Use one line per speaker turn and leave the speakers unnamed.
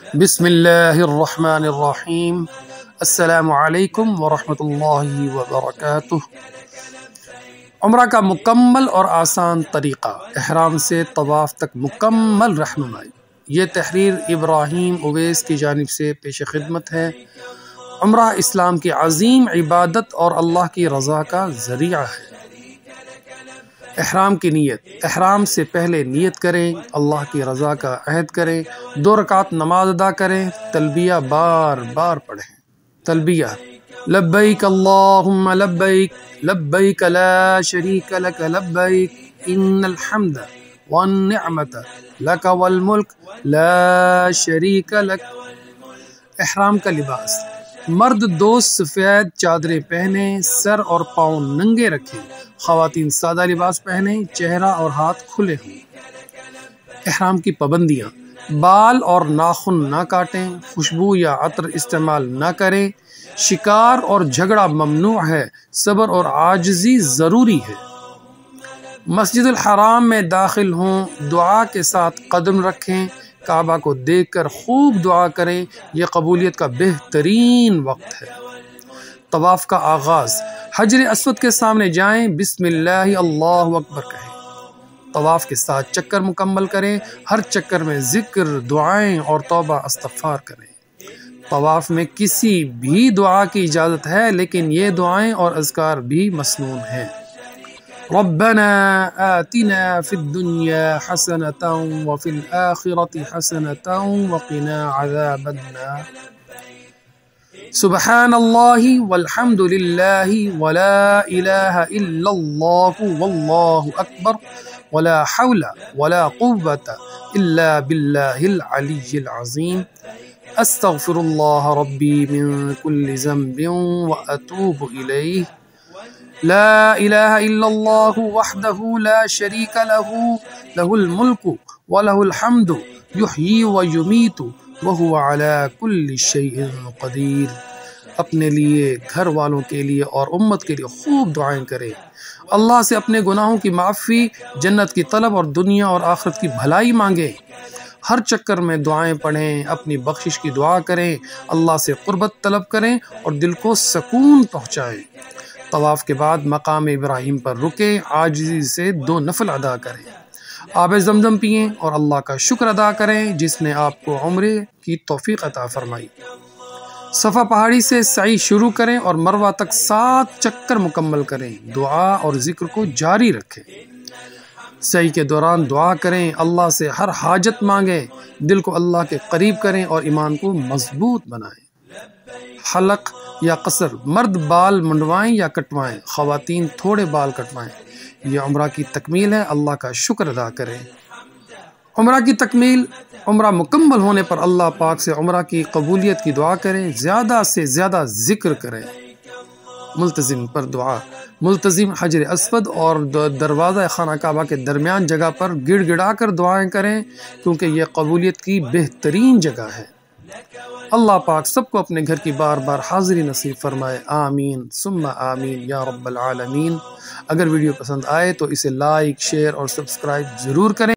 بسم اللہ الرحمن الرحیم۔ السلام علیکم ورحمۃ اللہ وبرکاتہ۔ عمرہ کا مکمل اور آسان طریقہ، احرام سے طواف تک مکمل رہنمائی۔ یہ تحریر ابراہیم اویس کی جانب سے پیش خدمت ہے۔ عمرہ اسلام کی عظیم عبادت اور اللہ کی رضا کا ذریعہ ہے۔ احرام کی نیت، احرام سے پہلے نیت کریں، اللہ کی رضا کا عہد کریں، 2 رکعت نماز ادا کریں، تلبیہ بار بار پڑھیں۔ تلبیہ: لبیک اللہم لبیک، لبیک لا شریک لک لبیک، ان الحمد والنعمت لک والملک لا شریک لک۔ احرام کا لباس: مرد 2 سفید چادریں پہنیں، سر اور پاؤں ننگے رکھیں۔ خواتین سادہ لباس پہنیں، چہرہ اور ہاتھ کھلے ہوں۔ احرام کی پابندیاں: بال اور ناخن نہ کاٹیں، خوشبو یا عطر استعمال نہ کریں، شکار اور جھگڑا ممنوع ہے، صبر اور عاجزی ضروری ہے۔ مسجد الحرام میں داخل ہوں، دعا کے ساتھ قدم رکھیں، کعبہ کو دیکھ کر خوب دعا کریں، یہ قبولیت کا بہترین وقت ہے۔ طواف کا آغاز: حجر اسود کے سامنے جائیں، بسم اللہ اللہ اکبر کہیں، طواف کے 7 چکر مکمل کریں، ہر چکر میں ذکر، دعائیں اور توبہ استغفار کریں۔ طواف میں کسی بھی دعا کی اجازت ہے، لیکن یہ دعائیں اور اذکار بھی مسنون ہیں۔ ربنا آتنا فی الدنیا حسنۃ وفی الآخرۃ حسنۃ وقنا عذاب النار۔ سبحان اللہ والحمد للہ ولا الہ الا اللہ واللہ اکبر ولا حول ولا قوة الا باللہ العلی العظیم۔ استغفر اللہ ربی من کل ذنب واتوب الیہ۔ لا الہ الا اللہ وحدہ لا شریک لہ، لہ الملک ولہ الحمد یحیی ویمیت وہو علی کل شیء قدیر۔ اپنے لیے، گھر والوں کے لیے اور امت کے لیے خوب دعائیں کریں۔ اللہ سے اپنے گناہوں کی معافی، جنت کی طلب اور دنیا اور آخرت کی بھلائی مانگیں۔ ہر چکر میں دعائیں پڑھیں، اپنی بخشش کی دعا کریں، اللہ سے قربت طلب کریں اور دل کو سکون پہنچائیں۔ طواف کے بعد مقام ابراہیم پر رکیں، عاجزی سے 2 نفل ادا کریں، آب زمزم پئیں اور اللہ کا شکر ادا کریں جس نے آپ کو عمرے کی توفیق عطا فرمائی۔ صفا پہاڑی سے سعی شروع کریں اور مروہ تک 7 چکر مکمل کریں، دعا اور ذکر کو جاری رکھیں۔ سعی کے دوران دعا کریں، اللہ سے ہر حاجت مانگیں، دل کو اللہ کے قریب کریں اور ایمان کو مضبوط بنائیں۔ حلق یا قصر: مرد بال منڈوائیں یا کٹوائیں، خواتین تھوڑے بال کٹوائیں، یہ عمرہ کی تکمیل ہے، اللہ کا شکر ادا کریں۔ عمرہ کی تکمیل: عمرہ مکمل ہونے پر اللہ پاک سے عمرہ کی قبولیت کی دعا کریں، زیادہ سے زیادہ ذکر کریں۔ ملتزم پر دعا: ملتزم حجر اسود اور دروازہ خانہ کعبہ کے درمیان جگہ پر گڑ گڑا کر دعائیں کریں، کیونکہ یہ قبولیت کی بہترین جگہ ہے۔ اللہ پاک سب کو اپنے گھر کی بار بار حاضری نصیب فرمائے، آمین ثم آمین یا رب العالمین۔ اگر ویڈیو پسند آئے تو اسے لائک، شیئر اور سبسکرائب ضرور کریں۔